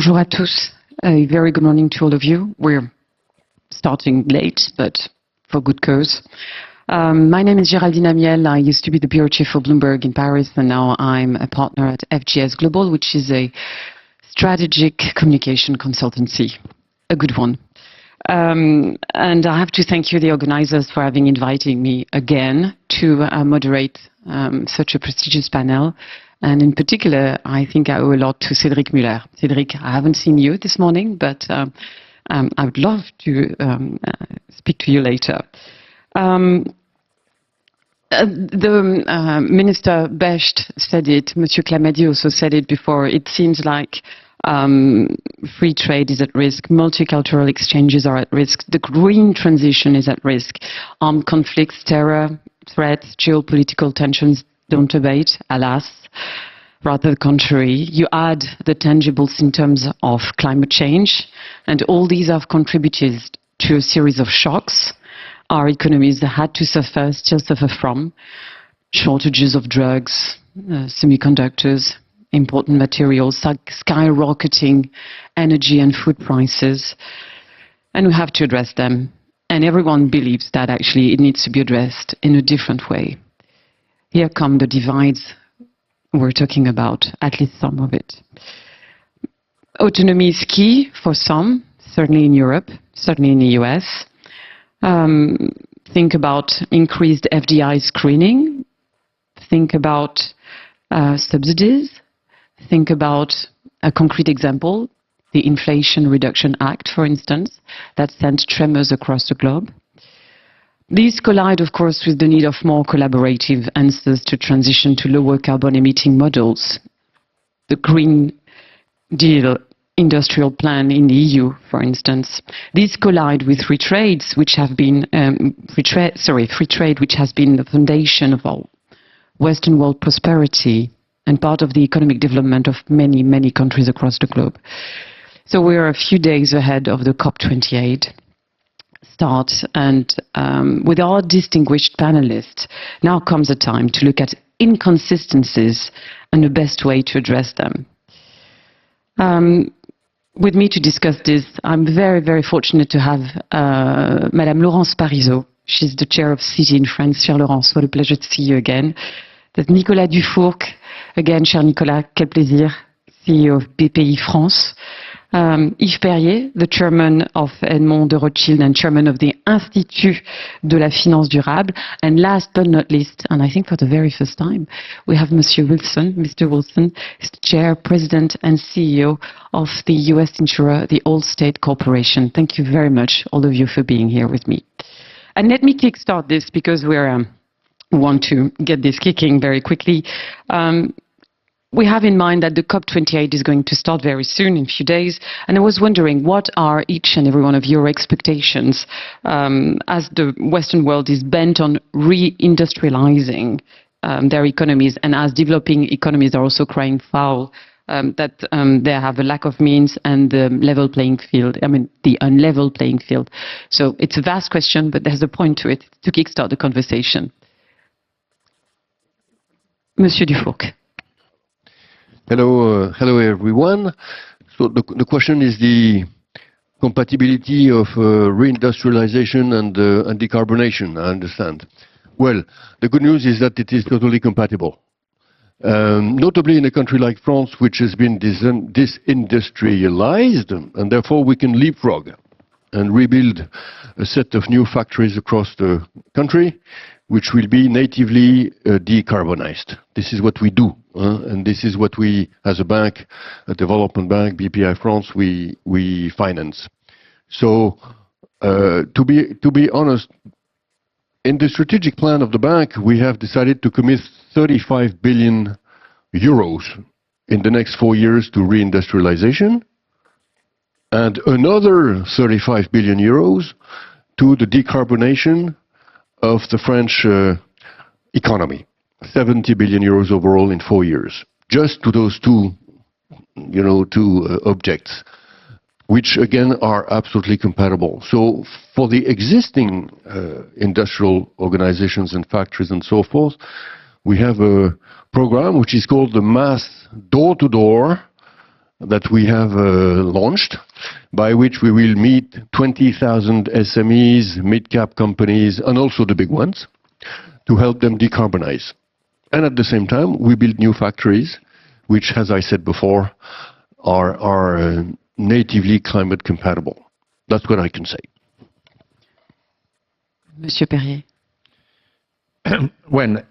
Bonjour à tous. A very good morning to all of you. We're starting late, but for good cause. My name is Géraldine Amiel. I used to be the bureau chief for Bloomberg in Paris, and now I'm a partner at FGS Global, which is a strategic communication consultancy, a good one. And I have to thank you, the organizers, for having invited me again to moderate such a prestigious panel. And in particular, I think I owe a lot to Cédric Muller. Cédric, I haven't seen you this morning, but I would love to speak to you later. The Minister Becht said it, Monsieur Clamadieu also said it before. It seems like free trade is at risk, multicultural exchanges are at risk, the green transition is at risk, armed conflicts, terror, threats, geopolitical tensions don't abate, alas. Rather the contrary. You add the tangible symptoms of climate change, and all these have contributed to a series of shocks our economies had to suffer, still suffer from. Shortages of drugs, semiconductors, important materials, skyrocketing energy and food prices, and we have to address them. And everyone believes that actually it needs to be addressed in a different way. Here come the divides we're talking about, at least some of it. Autonomy is key for some, certainly in Europe, certainly in the US. Think about increased FDI screening. Think about subsidies. Think about a concrete example, the Inflation Reduction Act, for instance, that sent tremors across the globe. These collide, of course, with the need of more collaborative answers to transition to lower carbon emitting models. The Green Deal industrial plan in the EU, for instance. These collide with free trade, which has been the foundation of our Western world prosperity and part of the economic development of many, many countries across the globe. So we are a few days ahead of the COP28 start, and with our distinguished panelists, now comes a time to look at inconsistencies and the best way to address them. With me to discuss this, I'm very, very fortunate to have Madame Laurence Parisot. She's the chair of Citi in France. Cher Laurence, what a pleasure to see you again. There's Nicolas Dufourcq, again, cher Nicolas, quel plaisir, CEO of Bpifrance. Yves Perrier, the chairman of Edmond de Rothschild and chairman of the Institut de la Finance Durable. And last but not least, and I think for the very first time, we have Mr. Wilson, is the chair, president and CEO of the US insurer, the Allstate Corporation. Thank you very much, all of you, for being here with me. And let me kickstart this because we want to get this kicking very quickly. We have in mind that the COP28 is going to start very soon, in a few days, and I was wondering, what are each and every one of your expectations as the Western world is bent on reindustrializing their economies, and as developing economies are also crying foul that they have a lack of means and the level playing field, the unlevel playing field. So it's a vast question, but there's a point to it to kickstart the conversation. Monsieur Dufourcq. Hello everyone. So the question is the compatibility of reindustrialization and decarbonation, I understand. Well, the good news is that it is totally compatible. Notably in a country like France, which has been disindustrialized, and therefore we can leapfrog and rebuild a set of new factories across the country, which will be natively decarbonized. This is what we do, and this is what we, as a bank, a development bank, Bpifrance, we finance. So, to be honest, in the strategic plan of the bank, we have decided to commit 35 billion euros in the next 4 years to reindustrialization, and another 35 billion euros to the decarbonation of the French economy. 70 billion euros overall in 4 years, just to those two objects, which again are absolutely compatible. So for the existing industrial organizations and factories and so forth, we have a program which is called the mass door-to-door that we have launched, by which we will meet 20,000 SMEs, mid-cap companies, and also the big ones, to help them decarbonize. And at the same time, we build new factories, which, as I said before, are natively climate compatible. That's what I can say. Monsieur Perrier. Well,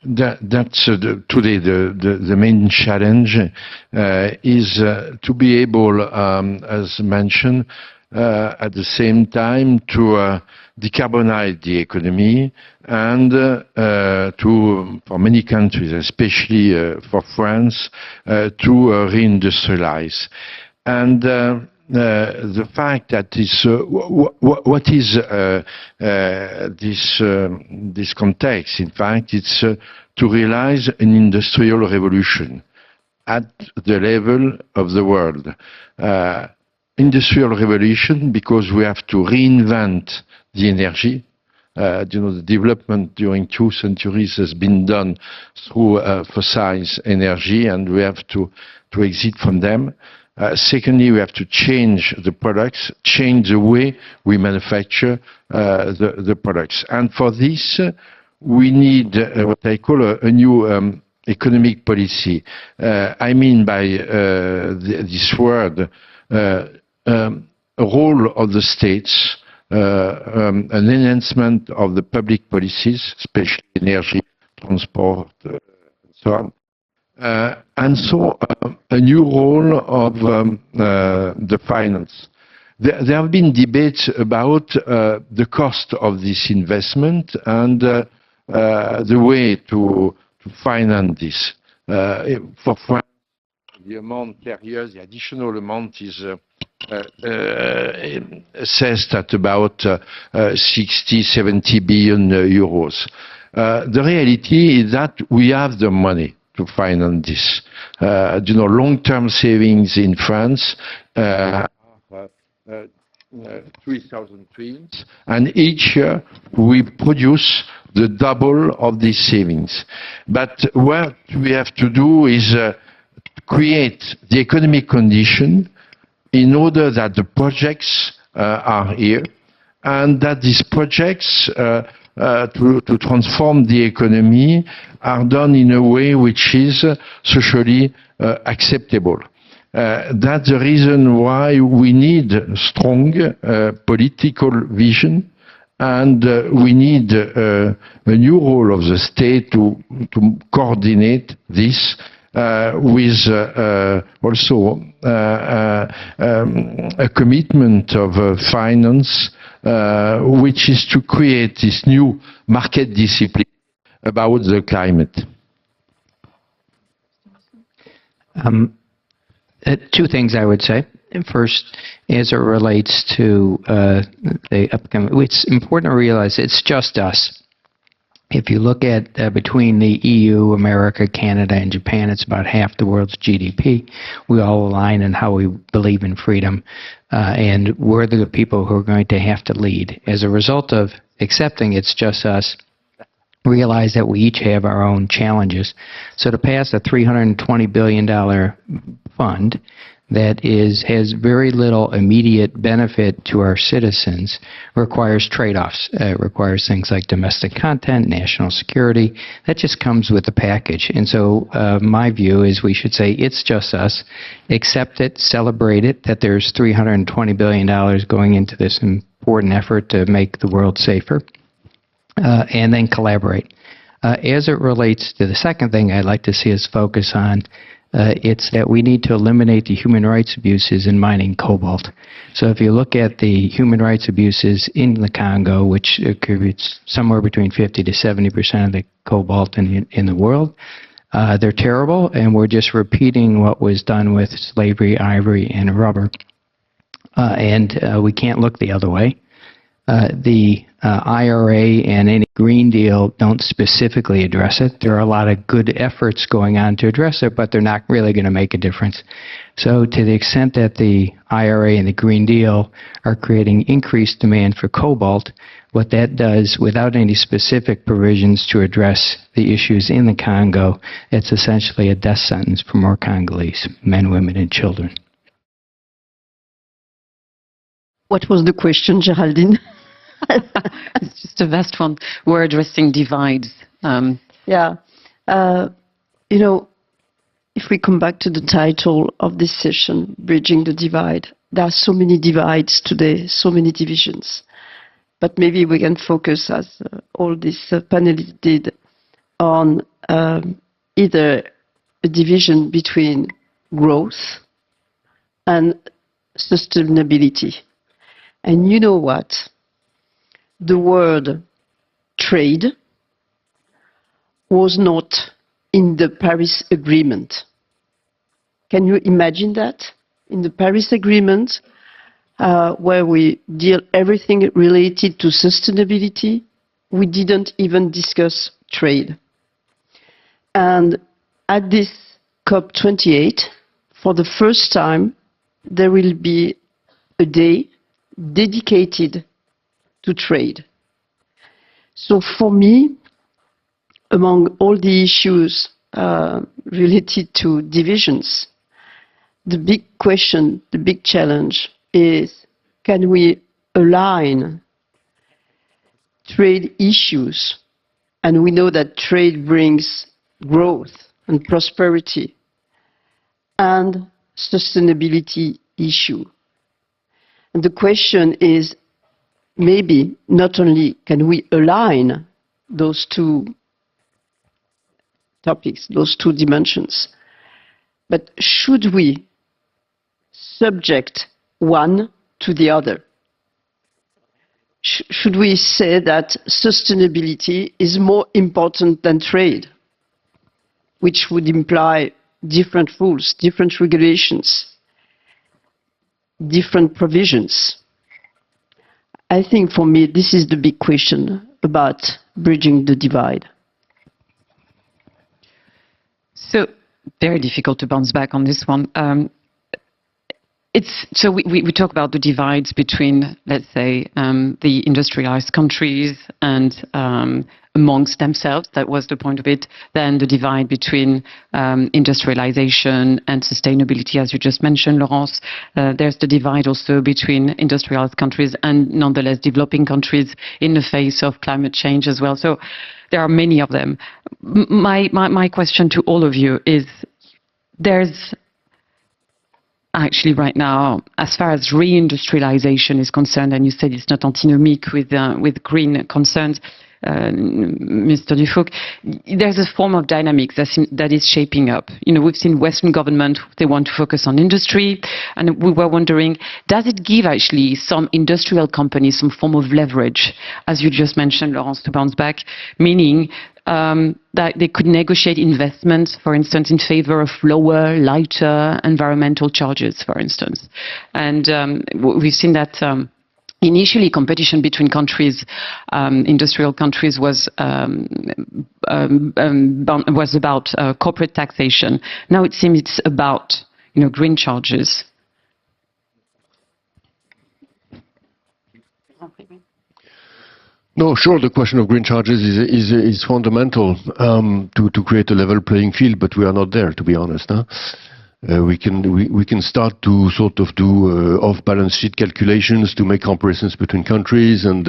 that's today the main challenge is to be able, as mentioned, at the same time to decarbonize the economy and for many countries, especially for France, to reindustrialize. And the fact that what is this context? In fact, it's to realize an industrial revolution at the level of the world. Industrial revolution because we have to reinvent the energy. The development during 2 centuries has been done through fossil energy, and we have to exit from them. Secondly, we have to change the products, change the way we manufacture the products. And for this, we need what I call a new economic policy. I mean by this word, a role of the states, an enhancement of the public policies, especially energy, transport, and so on. And so a new role of the finance. There have been debates about the cost of this investment and the way to finance this. For France, the amount per year, the additional amount is assessed at about 60-70 billion euros. The reality is that we have the money to finance this. Long-term savings in France are 3,000 trillions, and each year we produce the double of these savings. But what we have to do is create the economic condition in order that the projects are here, and that these projects to transform the economy are done in a way which is socially acceptable. That's the reason why we need strong political vision, and we need a new role of the state to coordinate this with also a commitment of finance, which is to create this new market discipline about the climate. Two things I would say. First, as it relates to the upcoming, it's important to realize it's just us. If you look at between the EU, America, Canada, and Japan, it's about half the world's GDP. We all align in how we believe in freedom, and we're the people who are going to have to lead. As a result of accepting it's just us, realize that we each have our own challenges. So to pass a $320 billion fund that has very little immediate benefit to our citizens requires trade-offs. It requires things like domestic content, national security. That just comes with the package. And so my view is we should say it's just us, accept it, celebrate it, that there's $320 billion going into this important effort to make the world safer, and then collaborate. As it relates to the second thing I'd like to see us focus on, it's that we need to eliminate the human rights abuses in mining cobalt. So if you look at the human rights abuses in the Congo, which contributes somewhere between 50 to 70% of the cobalt in the world, they're terrible, and we're just repeating what was done with slavery, ivory, and rubber. And we can't look the other way. The IRA and any Green Deal don't specifically address it. There are a lot of good efforts going on to address it, but they're not really going to make a difference. So to the extent that the IRA and the Green Deal are creating increased demand for cobalt, what that does, without any specific provisions to address the issues in the Congo, it's essentially a death sentence for more Congolese, men, women, and children. What was the question, Géraldine? It's just a vast one. We're addressing divides. Yeah. You know, if we come back to the title of this session, Bridging the Divide, there are so many divides today, so many divisions. But maybe we can focus, as all these panelists did, on either a division between growth and sustainability. And you know what? The word trade was not in the Paris Agreement. Can you imagine that? In the Paris Agreement, where we deal everything related to sustainability, we didn't even discuss trade. And at this COP28, for the first time, there will be a day dedicated to trade. So for me, among all the issues related to divisions, the big question, the big challenge is, can we align trade issues? And we know that trade brings growth and prosperity and sustainability issue. And the question is, maybe not only can we align those two topics, those two dimensions, but should we subject one to the other? Should we say that sustainability is more important than trade, which would imply different rules, different regulations, different provisions? I think for me, this is the big question about bridging the divide. So, very difficult to bounce back on this one. So we talk about the divides between, let's say, the industrialized countries and amongst themselves. That was the point of it. Then the divide between industrialization and sustainability, as you just mentioned, Laurence. There's the divide also between industrialized countries and nonetheless developing countries in the face of climate change as well. So there are many of them. My question to all of you is, there's actually right now, as far as reindustrialization is concerned, and you said it's not antinomic with green concerns, Mr. Dufourcq, there's a form of dynamics that is shaping up. You know, we've seen Western government, they want to focus on industry, and we were wondering, does it give actually some industrial companies some form of leverage, as you just mentioned, Laurence, to bounce back, meaning that they could negotiate investments, for instance, in favor of lower, lighter environmental charges, for instance. And we've seen that initially competition between countries, industrial countries, was about corporate taxation. Now it seems it's about, you know, green charges. No, sure, the question of green charges is fundamental to create a level playing field, but we are not there, to be honest. Huh? We can start to sort of do off-balance sheet calculations to make comparisons between countries and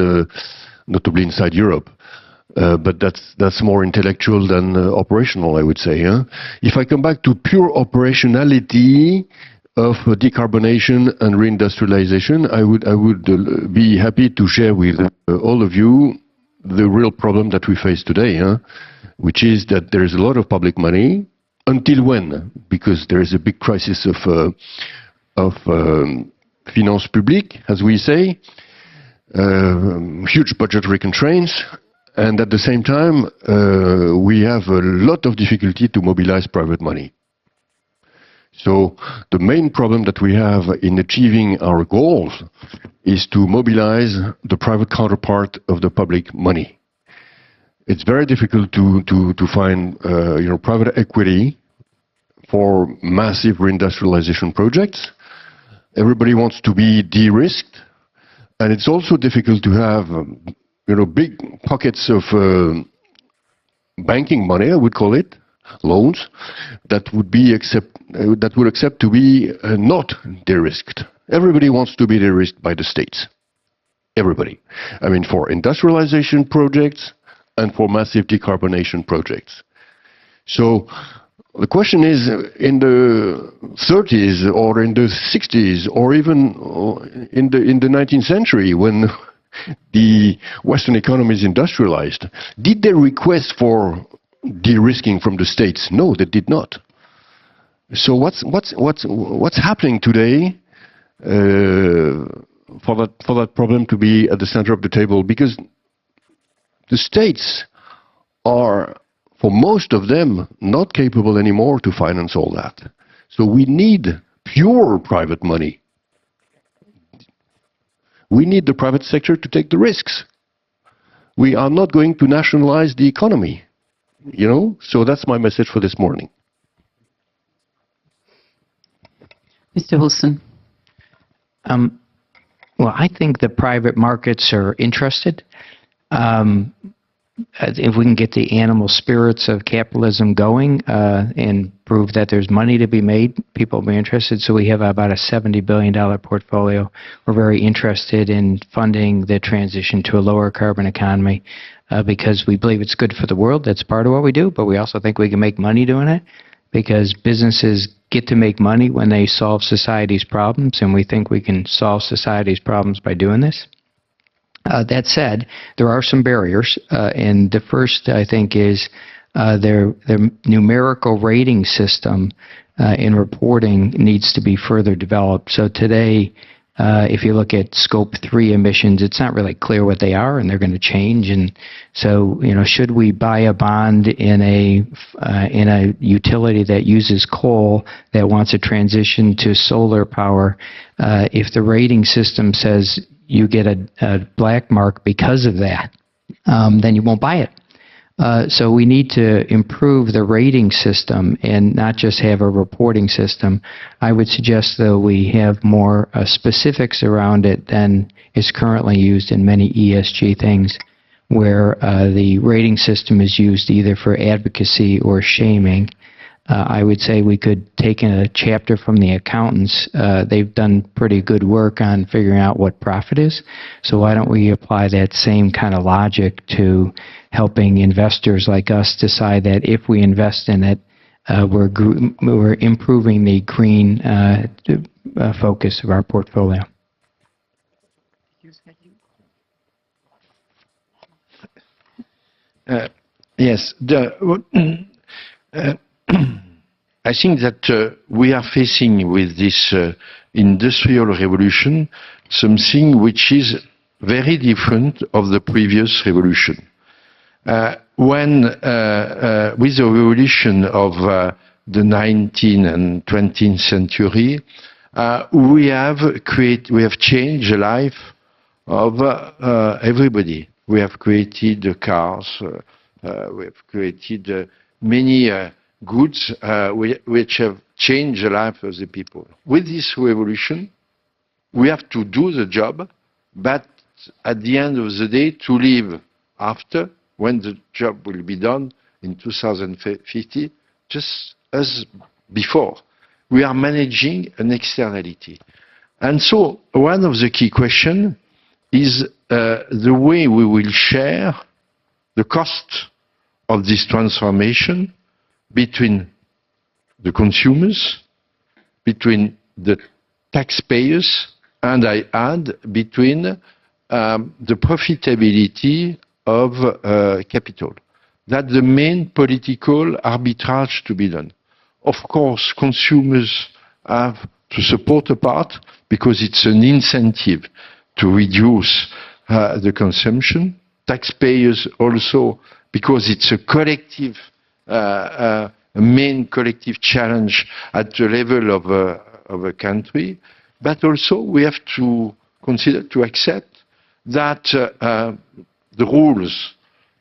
notably inside Europe. But that's more intellectual than operational, I would say. Huh? If I come back to pure operationality of decarbonation and reindustrialization, I would be happy to share with all of you the real problem that we face today, which is that there is a lot of public money. Until when? Because there is a big crisis of finances publiques, as we say, huge budgetary constraints, and at the same time, we have a lot of difficulty to mobilize private money. So the main problem that we have in achieving our goals is to mobilize the private counterpart of the public money. It's very difficult to find private equity for massive reindustrialization projects. Everybody wants to be de-risked, and it's also difficult to have big pockets of banking money, I would call it, loans, that would accept to be not de-risked. Everybody wants to be de-risked by the states. Everybody. I mean, for industrialization projects and for massive decarbonation projects. So the question is, in the 30s or in the 60s or even in the 19th century, when the Western economies industrialized, did they request for de-risking from the states? No, they did not. So what's happening today for that problem to be at the center of the table? Because the states are, for most of them, not capable anymore to finance all that. So we need pure private money. We need the private sector to take the risks. We are not going to nationalize the economy. So that's my message for this morning. Mr. Wilson. Well, I think the private markets are interested. If we can get the animal spirits of capitalism going and prove that there's money to be made, people will be interested. So we have about a $70 billion portfolio. We're very interested in funding the transition to a lower carbon economy because we believe it's good for the world. That's part of what we do, but we also think we can make money doing it because businesses get to make money when they solve society's problems, and we think we can solve society's problems by doing this. That said, there are some barriers, and the first, I think, is their numerical rating system in reporting needs to be further developed. So today, if you look at Scope 3 emissions, it's not really clear what they are, and they're going to change. And so, should we buy a bond in a utility that uses coal that wants to transition to solar power? If the rating system says you get a black mark because of that, then you won't buy it. So we need to improve the rating system and not just have a reporting system. I would suggest, though, we have more specifics around it than is currently used in many ESG things, where the rating system is used either for advocacy or shaming. I would say we could take a chapter from the accountants. They've done pretty good work on figuring out what profit is. So why don't we apply that same kind of logic to helping investors like us decide that if we invest in it, we're improving the green focus of our portfolio. Yes. I think that we are facing with this industrial revolution something which is very different of the previous revolution. When with the revolution of the 19th and 20th century, we have changed the life of everybody. We have created the cars. We have created many goods which have changed the life of the people. With this revolution, we have to do the job, but at the end of the day, to live after, when the job will be done in 2050, just as before. We are managing an externality. And so one of the key questions is the way we will share the cost of this transformation between the consumers, between the taxpayers, and I add, between the profitability of capital. That's the main political arbitrage to be done. Of course, consumers have to support a part because it's an incentive to reduce the consumption. Taxpayers also, because it's a collective, a main collective challenge at the level of a country. But also we have to to accept that the rules,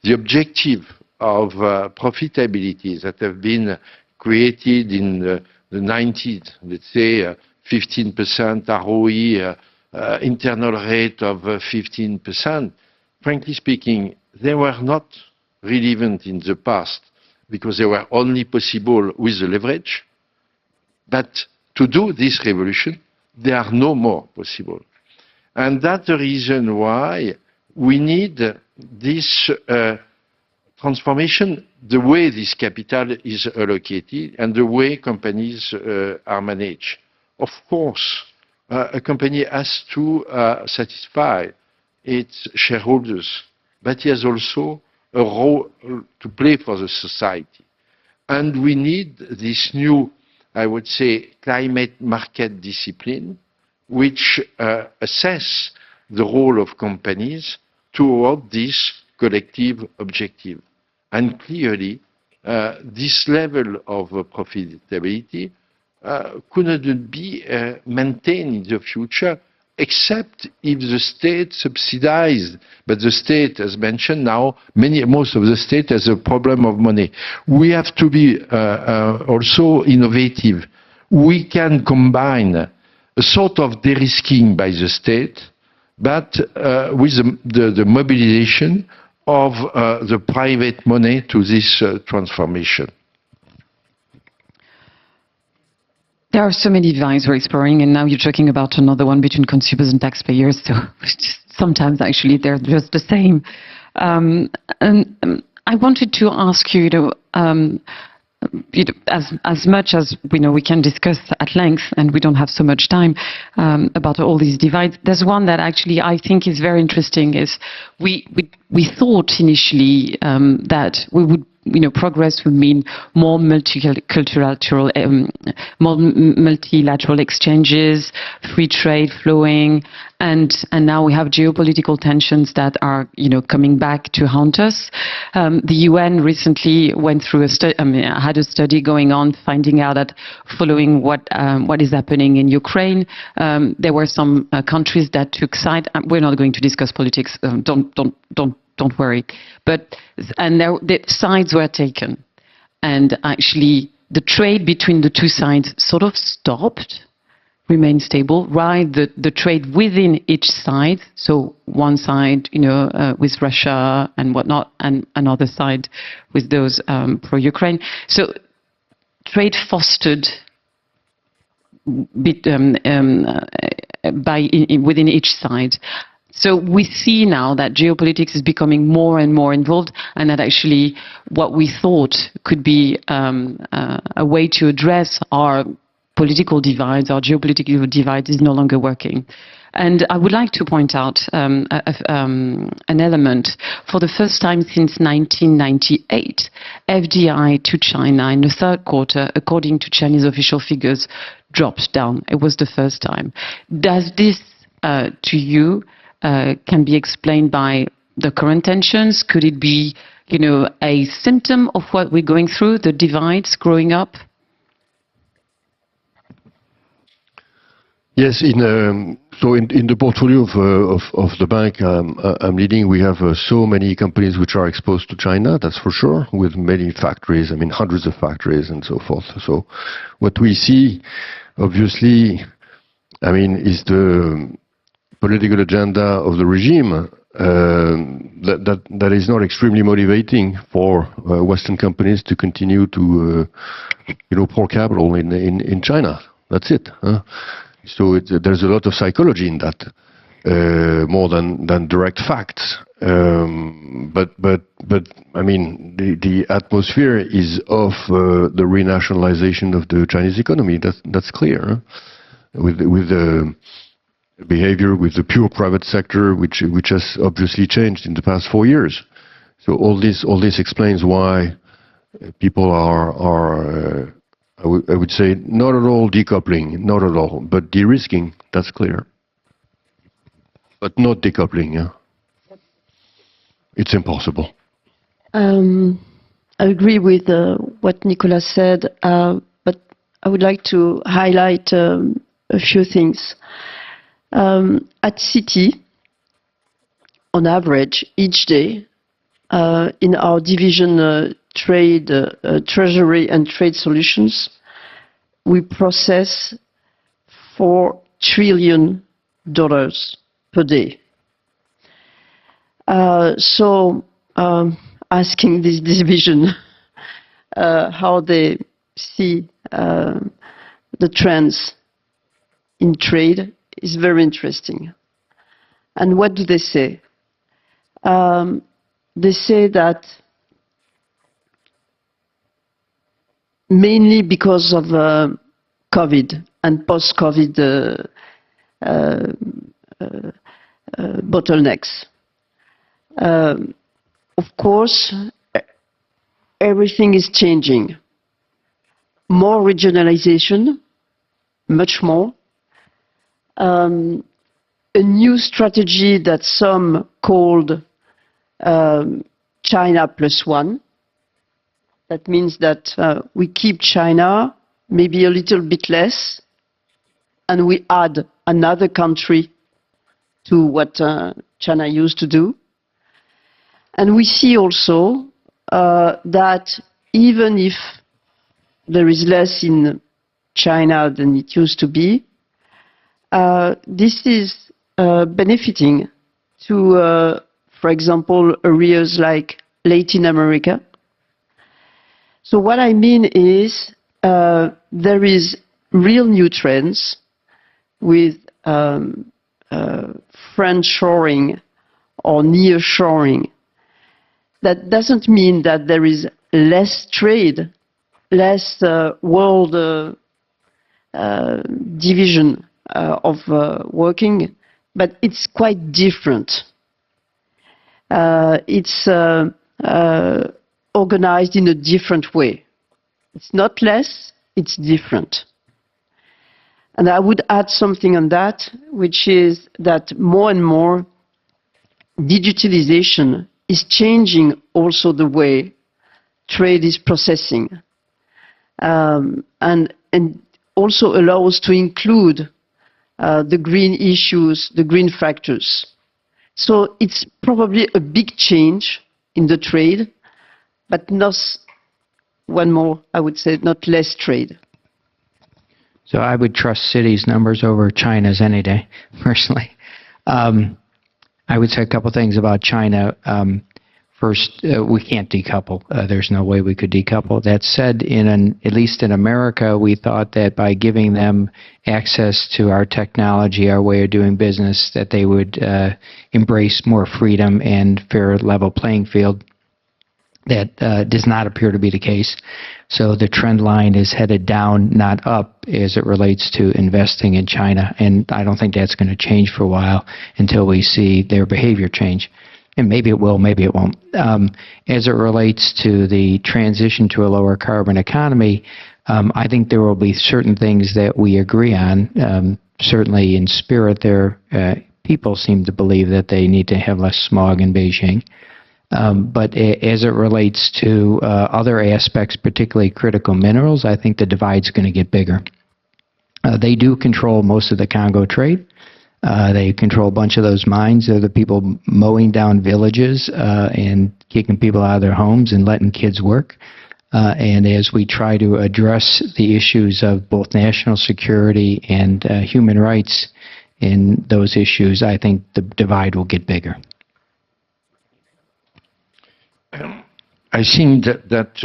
the objective of profitability that have been created in the 90s, let's say 15% ROE, internal rate of 15%, frankly speaking, they were not relevant in the past because they were only possible with the leverage. But to do this revolution, they are no more possible. And that's the reason why we need this transformation, the way this capital is allocated and the way companies are managed. Of course, a company has to satisfy its shareholders, but it has also a role to play for the society. And we need this new, I would say, climate market discipline, which assess the role of companies toward this collective objective. And clearly, this level of profitability couldn't be maintained in the future, except if the state subsidized. But the state, as mentioned now, most of the state has a problem of money. We have to be also innovative. We can combine a sort of de-risking by the state, but with the mobilization of the private money to this transformation. There are so many divides we're exploring, and now you're talking about another one between consumers and taxpayers. So sometimes actually they're just the same. And I wanted to ask you, as much as we know we can discuss at length, and we don't have so much time about all these divides. There's one that actually I think is very interesting. Is we thought initially that we would. Progress would mean more multilateral exchanges, free trade flowing, and now we have geopolitical tensions that are, coming back to haunt us. The UN recently went through had a study going on, finding out that following what is happening in Ukraine, there were some countries that took side. We're not going to discuss politics. Don't worry. The sides were taken. And actually, the trade between the two sides sort of stopped, remained stable, while the trade within each side, so one side, with Russia and whatnot, and another side with those pro-Ukraine. So trade fostered within each side. So we see now that geopolitics is becoming more and more involved, and that actually what we thought could be a way to address our political divides, our geopolitical divides, is no longer working. And I would like to point out an element. For the first time since 1998, FDI to China in the third quarter, according to Chinese official figures, dropped down. It was the first time. Does this, to you, can be explained by the current tensions? Could it be, a symptom of what we're going through, the divides growing up? Yes, in the portfolio of the bank I'm leading, we have so many companies which are exposed to China, that's for sure, with many factories, hundreds of factories and so forth. So what we see, obviously, is the political agenda of the regime that is not extremely motivating for Western companies to continue to pour capital in China. That's it. So there's a lot of psychology in that, more than direct facts. But the atmosphere is of the renationalization of the Chinese economy. That's clear. With the behavior with the pure private sector, which has obviously changed in the past 4 years. So all this explains why people are I would say not at all decoupling, not at all, but de-risking. That's clear. But not decoupling. Yeah, it's impossible. I agree with what Nicolas said, but I would like to highlight a few things. At Citi, on average, each day, in our division trade, treasury and trade solutions, we process $4 trillion per day. So asking this division how they see the trends in trade is very interesting. And what do they say? They say that mainly because of COVID and post-COVID bottlenecks. Of course, everything is changing. More regionalization, much more. A new strategy that some called China plus one. That means that we keep China, maybe a little bit less, and we add another country to what China used to do. And we see also that even if there is less in China than it used to be, this is benefiting to, for example, areas like Latin America. So what I mean is there is real new trends with friendshoring or nearshoring. That doesn't mean that there is less trade, less world division of working, but it's quite different. It's organized in a different way. It's not less, it's different. And I would add something on that, which is that more and more digitalization is changing also the way trade is processing, and also allows to include the green issues, the green factors. So it's probably a big change in the trade, but not, one more, I would say, not less trade. So I would trust Citi's numbers over China's any day, personally. I would say a couple things about China. First, we can't decouple. There's no way we could decouple. That said, at least in America, we thought that by giving them access to our technology, our way of doing business, that they would embrace more freedom and fair level playing field. That does not appear to be the case. So the trend line is headed down, not up, as it relates to investing in China. And I don't think that's going to change for a while until we see their behavior change. And maybe it will, maybe it won't. As it relates to the transition to a lower carbon economy, I think there will be certain things that we agree on. Certainly in spirit, people seem to believe that they need to have less smog in Beijing. But as it relates to other aspects, particularly critical minerals, I think the divide's going to get bigger. They do control most of the Congo trade. They control a bunch of those mines. They're the people mowing down villages and kicking people out of their homes and letting kids work. And as we try to address the issues of both national security and human rights in those issues, I think the divide will get bigger. I think that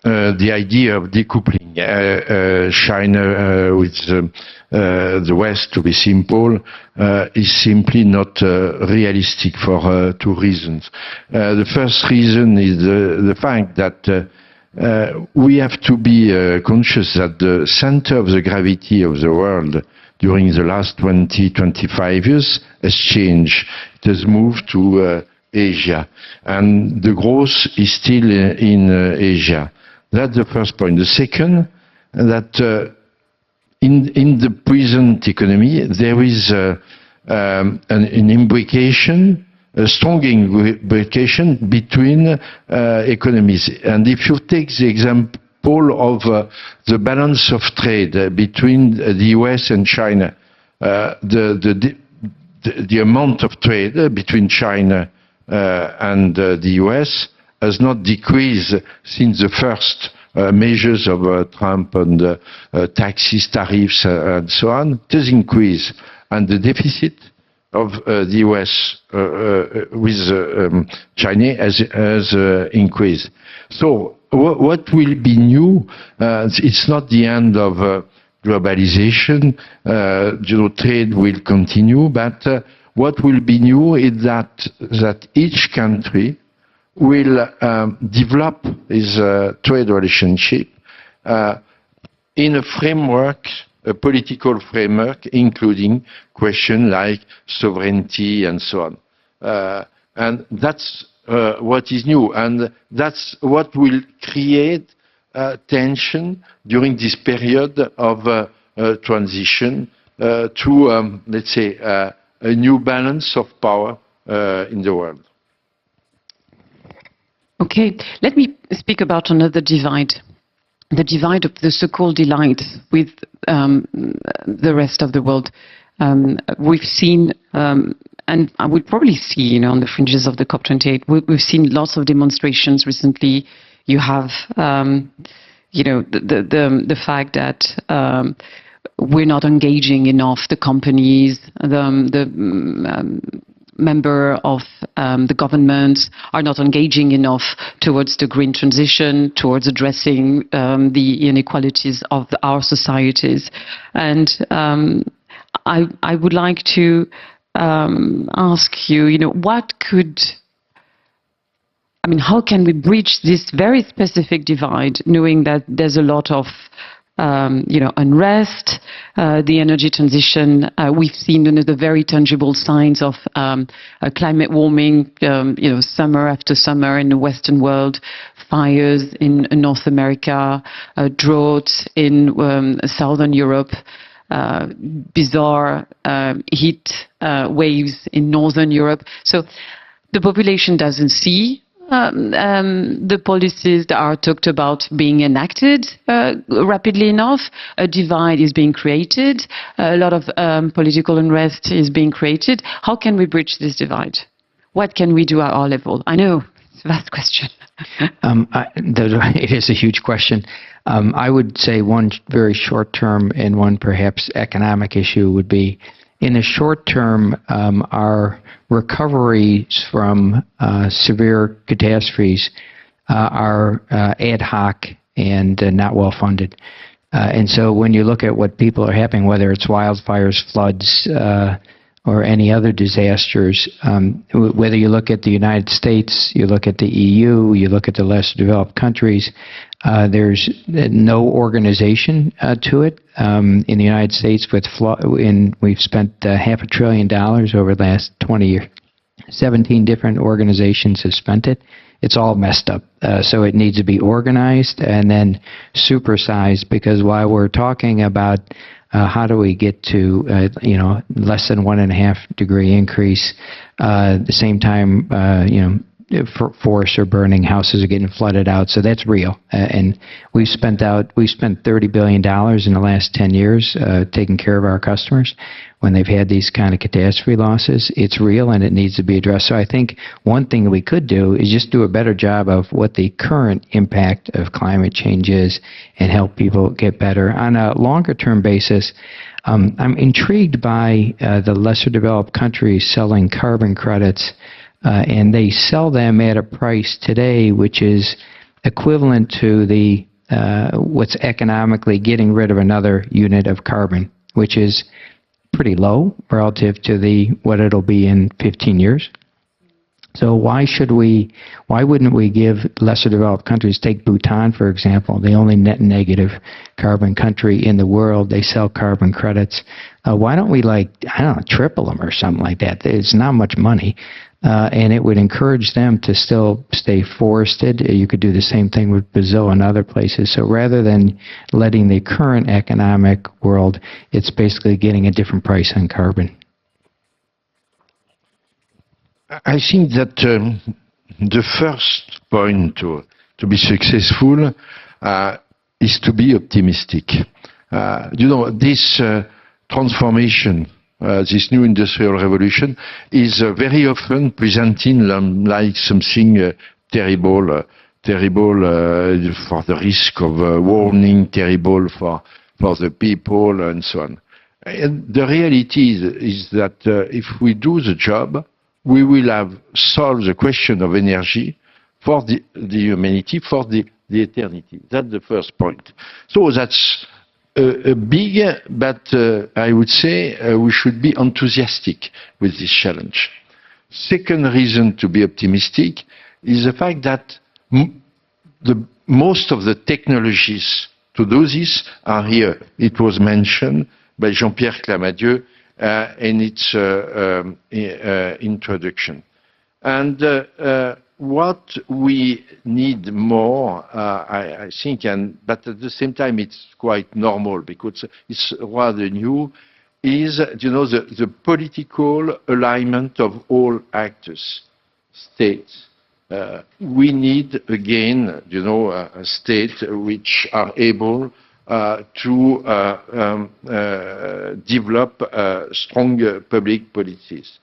the idea of decoupling China with the West, to be simple, is simply not realistic for two reasons. The first reason is the fact that we have to be conscious that the center of the gravity of the world during the last 20-25 years has changed. It has moved to Asia, and the growth is still in Asia. That's the first point. The second, that in the present economy there is an imbrication, a strong imbrication between economies. And if you take the example of the balance of trade between the US and China, the the amount of trade between China and the US has not decreased since the first measures of Trump and taxes, tariffs, and so on. It has increased. And the deficit of the US with China has increased. So what will be new? It's not the end of globalization. Trade will continue, but what will be new is that each country will develop its trade relationship in a framework, a political framework, including questions like sovereignty and so on. And that's what is new, and that's what will create tension during this period of transition to, let's say, a new balance of power in the world. Okay, let me speak about another divide. The divide of the so-called elite with the rest of the world. We've seen, and I would probably see, on the fringes of the COP28, we've seen lots of demonstrations recently. You have, the fact that we're not engaging enough the companies, the member of the governments are not engaging enough towards the green transition, towards addressing the inequalities of our societies. And I would like to ask you, how can we bridge this very specific divide, knowing that there's a lot of unrest, the energy transition. We've seen the very tangible signs of climate warming, summer after summer in the Western world, fires in North America, droughts in Southern Europe, bizarre heat waves in Northern Europe. So the population doesn't see the policies that are talked about being enacted rapidly enough. A divide is being created. A lot of political unrest is being created. How can we bridge this divide? What can we do at our level? I know it's a vast question. It is a huge question. I would say one very short term and one perhaps economic issue would be, in the short term, our recoveries from severe catastrophes are ad hoc and not well funded. And so when you look at what people are having, whether it's wildfires, floods, or any other disasters, whether you look at the United States, you look at the EU, you look at the less developed countries, there's no organization to it. In the United States, we've spent $500 billion over the last 20 years. 17 different organizations have spent it. It's all messed up. So it needs to be organized and then supersized, because while we're talking about how do we get to less than 1.5 degree increase, at the same time forests are burning, houses are getting flooded out, so that's real. And we spent $30 billion in the last 10 years taking care of our customers when they've had these kind of catastrophe losses. It's real and it needs to be addressed. So I think one thing we could do is just do a better job of what the current impact of climate change is and help people get better. On a longer term basis, I'm intrigued by the lesser developed countries selling carbon credits, and they sell them at a price today which is equivalent to the what's economically getting rid of another unit of carbon, which is pretty low relative to what it'll be in 15 years. So why wouldn't we give lesser developed countries, take Bhutan, for example, the only net negative carbon country in the world, they sell carbon credits. Why don't we, triple them or something like that? It's not much money. And it would encourage them to still stay forested. You could do the same thing with Brazil and other places. So rather than letting the current economic world, it's basically getting a different price on carbon. I think that the first point to be successful is to be optimistic. This transformation this new industrial revolution, is very often presenting like something terrible for the risk of warning, terrible for the people, and so on. And the reality is that if we do the job, we will have solved the question of energy for the humanity, for the eternity. That's the first point. So that's big, but I would say we should be enthusiastic with this challenge. Second reason to be optimistic is the fact that most of the technologies to do this are here. It was mentioned by Jean-Pierre Clamadieu in its introduction. And what we need more, I think, but at the same time it's quite normal because it's rather new, is the political alignment of all actors, states. We need again, a state which are able to develop strong public policies.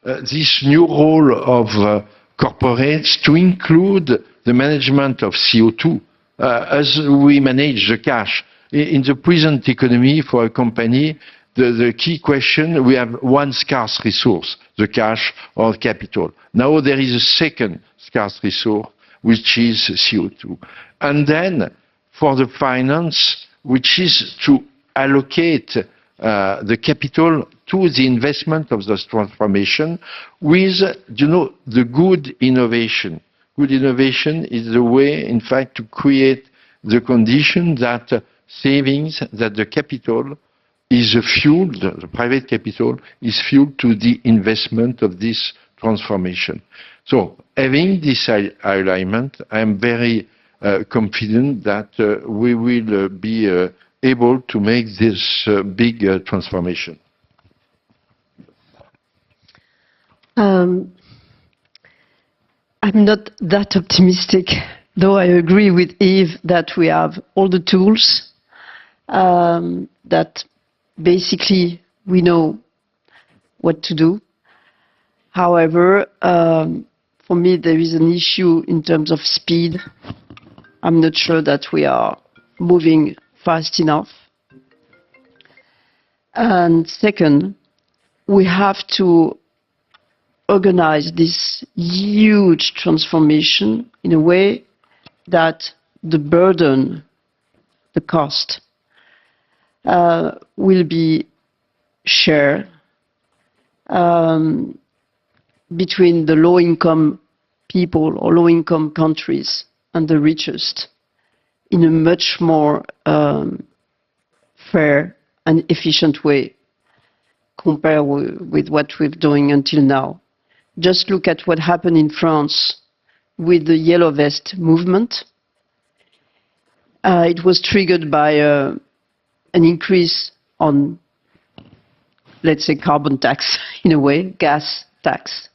This new role of corporates to include the management of CO2 as we manage the cash. In the present economy for a company, the key question, we have one scarce resource, the cash or capital. Now there is a second scarce resource, which is CO2. And then for the finance, which is to allocate the capital to the investment of this transformation with, the good innovation. Good innovation is the way, in fact, to create the condition that savings, that the capital is fueled, the private capital is fueled to the investment of this transformation. So having this alignment, I am very confident that we will be able to make this big transformation. I'm not that optimistic, though I agree with Yves that we have all the tools, that basically we know what to do. However, for me there is an issue in terms of speed. I'm not sure that we are moving fast enough. And second, we have to organize this huge transformation in a way that the burden, the cost, will be shared between the low-income people or low-income countries and the richest in a much more fair and efficient way compared with what we've doing until now. Just look at what happened in France with the Yellow Vest movement. It was triggered by an increase on, let's say, carbon tax, in a way, gas tax.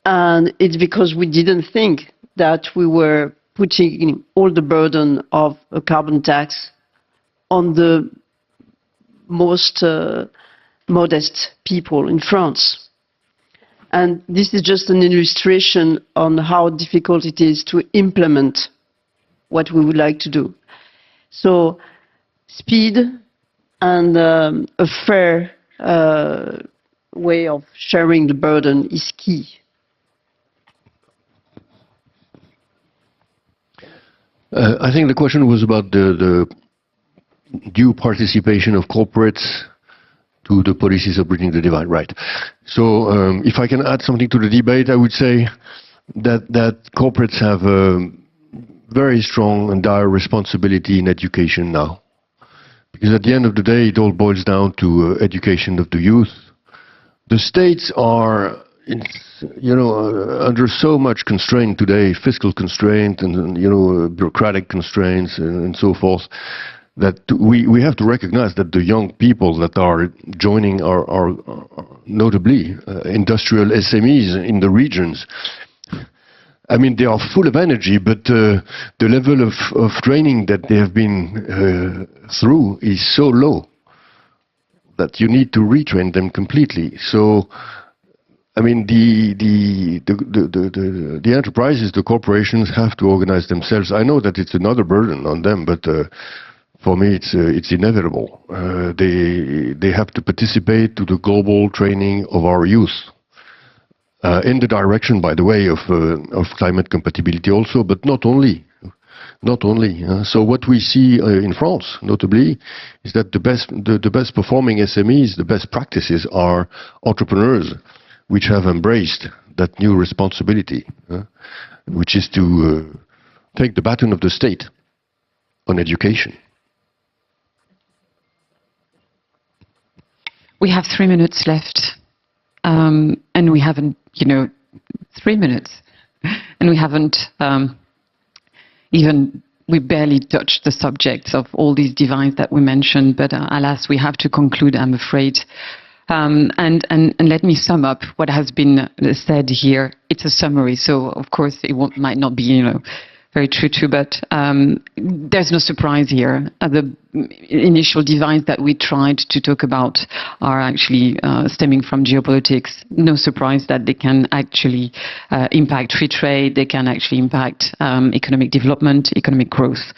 And it's because we didn't think that we were putting all the burden of a carbon tax on the most modest people in France. And this is just an illustration on how difficult it is to implement what we would like to do. So speed and a fair way of sharing the burden is key. I think the question was about the due participation of corporates to the policies of bridging the divide, right? So if I can add something to the debate, I would say that corporates have a very strong and dire responsibility in education now. Because at the end of the day, it all boils down to education of the youth. The states are, under so much constraint today, fiscal constraint and bureaucratic constraints and so forth, that we have to recognize that the young people that are joining are notably industrial SMEs in the regions. I mean, they are full of energy, but the level of training that they have been through is so low that you need to retrain them completely. So, I mean, the enterprises, the corporations have to organize themselves. I know that it's another burden on them, but for me, it's inevitable. They have to participate to the global training of our youth, in the direction, by the way, of climate compatibility also, but not only. Not only. So what we see in France, notably, is that the best performing SMEs, the best practices are entrepreneurs, which have embraced that new responsibility, which is to take the baton of the state on education. We have 3 minutes left, and we haven't, 3 minutes, and we haven't we barely touched the subjects of all these divides that we mentioned, but alas, we have to conclude, I'm afraid. And let me sum up what has been said here. It's a summary, so of course it might not be, very true, but there's no surprise here. The initial divides that we tried to talk about are actually stemming from geopolitics. No surprise that they can actually impact free trade, they can actually impact economic development, economic growth.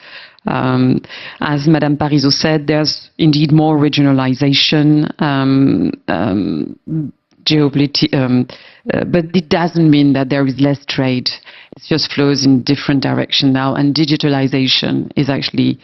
As Madame Parisot said, there's indeed more regionalization, but it doesn't mean that there is less trade. It just flows in different direction now, and digitalization is actually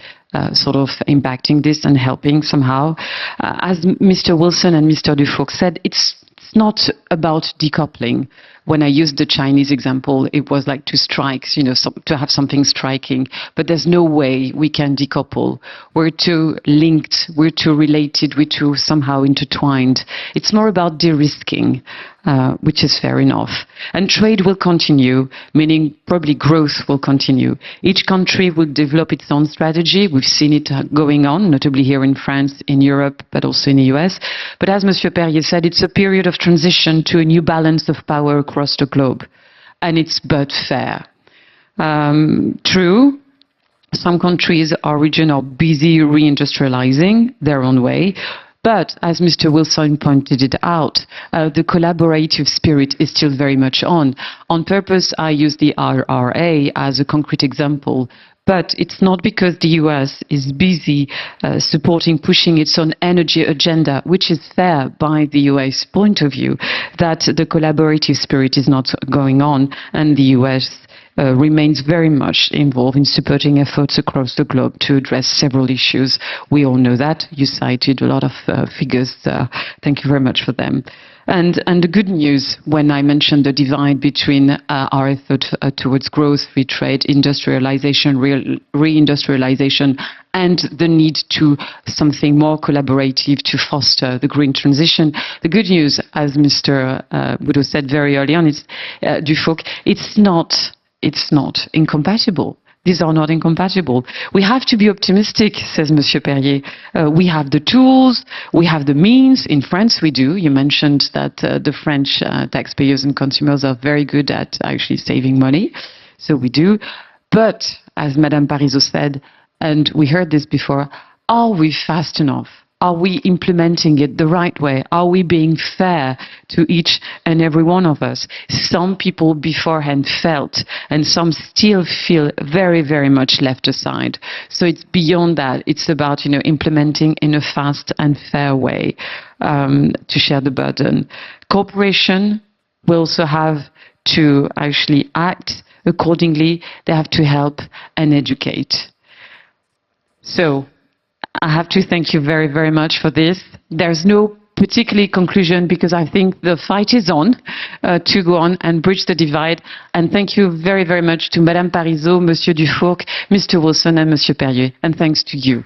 sort of impacting this and helping somehow. As Mr. Wilson and Mr. Dufourcq said, it's not about decoupling. When I used the Chinese example, it was like two strikes, to have something striking. But there's no way we can decouple. We're too linked, we're too related, we're too somehow intertwined. It's more about de-risking, which is fair enough. And trade will continue, meaning probably growth will continue. Each country will develop its own strategy. We've seen it going on, notably here in France, in Europe, but also in the US. But as Monsieur Perrier said, it's a period of transition to a new balance of power across the globe. And it's but fair. True, some countries or regions are busy reindustrializing their own way. But, as Mr. Wilson pointed it out, the collaborative spirit is still very much on. On purpose, I use the RRA as a concrete example. But it's not because the US is busy pushing its own energy agenda, which is fair by the US point of view, that the collaborative spirit is not going on, and the US remains very much involved in supporting efforts across the globe to address several issues. We all know that. You cited a lot of figures. Thank you very much for them. And the good news, when I mentioned the divide between our effort towards growth, free trade, industrialization, reindustrialization, and the need to something more collaborative to foster the green transition. The good news, as Mr. Boudot said very early on, is Dufourcq, it's not incompatible. These are not incompatible. We have to be optimistic, says Monsieur Perrier. We have the tools, we have the means. In France, we do. You mentioned that the French taxpayers and consumers are very good at actually saving money. So we do. But, as Madame Parisot said, and we heard this before, are we fast enough? Are we implementing it the right way? Are we being fair to each and every one of us? Some people beforehand felt, and some still feel very, very much left aside. So it's beyond that. It's about, implementing in a fast and fair way to share the burden. Corporation will also have to actually act accordingly. They have to help and educate. So, I have to thank you very, very much for this. There's no particular conclusion because I think the fight is on to go on and bridge the divide. And thank you very, very much to Madame Parisot, Monsieur Dufourcq, Mr. Wilson and Monsieur Perrier. And thanks to you.